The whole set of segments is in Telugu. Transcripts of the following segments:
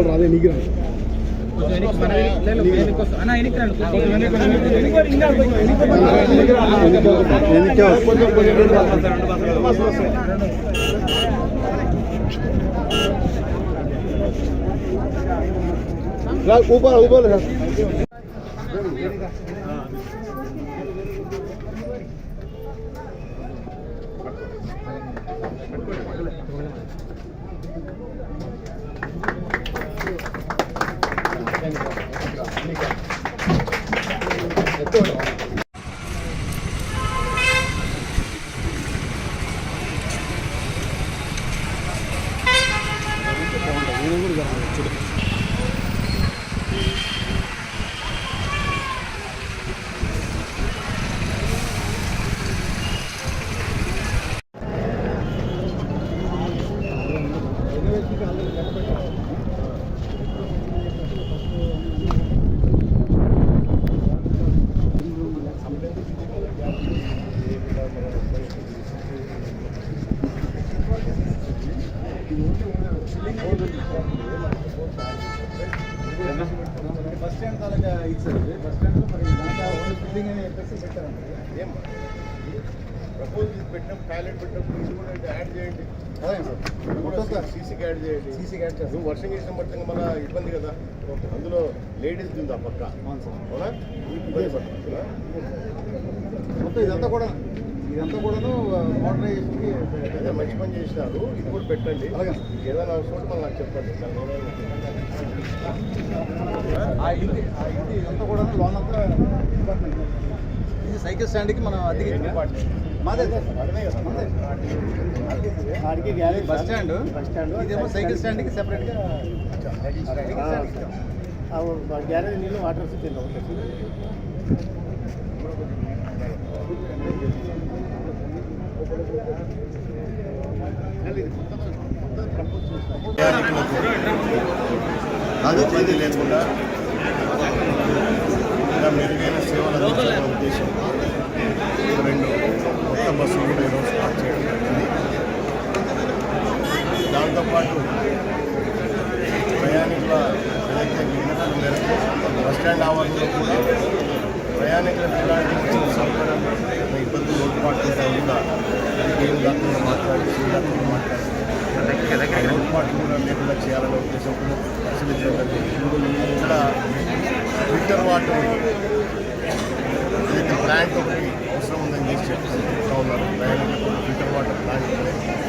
రాదే నీకు ऊपर ऊपर బస్ స్టాండ్ తాలూకా ఇచ్చారు బస్ స్టాండ్ ఓన్లీ బిల్డింగ్ అని చెప్పేసి పెట్టారండి ఏం ప్రపోజల్ పెట్టిన టాయిలెట్ పెట్టినప్పుడు ఇది కూడా యాడ్ చేయండి అదే సార్ సీసీకి యాడ్ చేయండి సీసీకి యాడ్ చేస్తాం వర్షం చేసిన పట్టంగా మన ఇబ్బంది కదా అందులో లేడీస్ ఉంది ఆ పక్క అవునా ఇబ్బంది పడుతుంది మొత్తం ఇదంతా కూడాను మోటరైజేషన్కి అదే మంచి పని చేసినారు ఇది కూడా పెట్టండి అలాగే ఏదైనా అవసరం మళ్ళీ నాకు చెప్పండి ఇదంతా కూడా లోన్ అంతా ఇది సైకిల్ స్టాండ్కి మనం అద్దెకి మాదే బస్ స్టాండ్ ఇదేమో సైకిల్ స్టాండ్కి సెపరేట్గా గ్యారేజ్ నీళ్ళు వాటర్ రాజకీయాలు లేకుండా ఇంకా మెరుగైన సేవలు అందించాలనే ఉద్దేశం 2 కొత్త బస్సులు కూడా ఈరోజు స్టార్ట్ చేయడం జరిగింది. దాంతోపాటు ప్రయాణికుల ఏదైతే విజ్ఞతల మేరకు బస్టాండ్ ఆవరణలో కూడా ప్రయాణికులకు ఎలాంటి సౌకర్యం ఇబ్బందులు లోటుపాట్లు కూడా ఏం దాంట్లో మాట్లాడి శ్రీరాత్రులు మాట్లాడి లోటుపాట్లు కూడా లేకుండా చేయాలనే ఉద్దేశంతో పరిశీలించడం ఇక్కడ ఫిల్టర్ వాటర్ ఏదైతే ప్లాంట్ ఒకటి అవసరం ఉందని చేసి చెప్తూ ఉన్నారు. ప్రయాణికులకు ఫిల్టర్ వాటర్ ప్లాంట్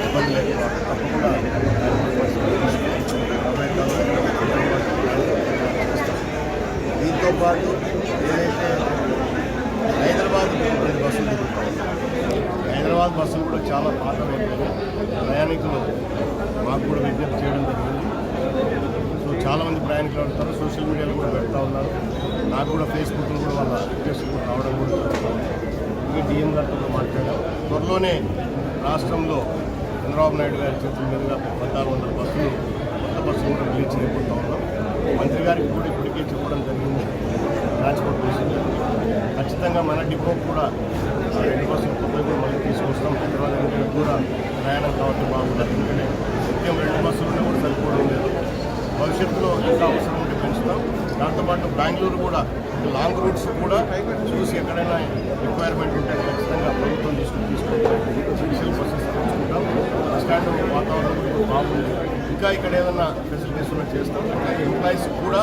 ఇబ్బంది లేకుండా తప్పకుండా దీంతో పాటు ఏదైతే హైదరాబాద్ బస్సులు తిరుగుతాయి హైదరాబాద్ బస్సులు కూడా చాలా పాతమైపోయినాయి. ప్రయాణికులు మాకు కూడా విజ్ఞప్తి చేయడం జరిగింది. సో చాలామంది ప్రయాణికులు ఉంటారు, సోషల్ మీడియాలో కూడా పెడతా ఉన్నారు. నాకు కూడా ఫేస్బుక్లో కూడా వాళ్ళ రిక్వెస్ట్ కూడా రావడం కూడా జరుగుతుంది. ఈ డిఎం గారితో మాట్లాడాం. త్వరలోనే రాష్ట్రంలో చంద్రబాబు నాయుడు గారి చేతుల మీదుగా 1600 బస్సులు కొత్త బస్సులు కూడా రిలీజ్ చేయబోతా ఉన్నాం. మంత్రి గారికి కూడా ఇప్పటికే చెప్పడం జరిగింది. ట్రాన్స్పోర్ట్ విషయంలో ఖచ్చితంగా మన డిపో కూడా 2 బస్సులు కొత్తగా కూడా మళ్ళీ తీసుకొస్తాం. హైదరాబాద్ ఎందుకంటే దూరం ప్రయాణం కాబట్టి బాగుంటుంది. ఎందుకంటే నిత్యం 2 బస్సులు కూడా సరిపోవడం లేదు. భవిష్యత్తులో ఇంకా అవసరం ఉంటే పెంచుతాం. దాంతోపాటు బెంగళూరు కూడా లాంగ్ రూట్స్ కూడా చూసి ఎక్కడైనా రిక్వైర్మెంట్ ఉంటే ఖచ్చితంగా ప్రభుత్వం తీసుకుంటాం. స్పెషల్ బస్సెస్ తెచ్చుకుంటాం. బస్ స్టాండ్ వాతావరణం బాగుంది. ఇంకా ఇక్కడ ఏదైనా ఫెసిలిటీస్ కూడా చేస్తాం. అలాగే ఎంప్లాయీస్ కూడా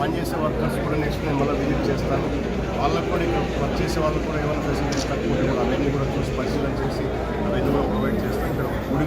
పనిచేసే వర్కర్స్ కూడా నెక్స్ట్ నేను మళ్ళీ విజిట్ చేస్తాను. వాళ్ళకు కూడా ఇక్కడ వర్క్ చేసే వాళ్ళకు కూడా ఏమైనా ఫెసిలిటీస్ తక్కువ అవన్నీ కూడా చూసి పరిశీలన చేసి అవన్నీ కూడా ప్రొవైడ్ చేస్తాను. ఇక్కడ గుడి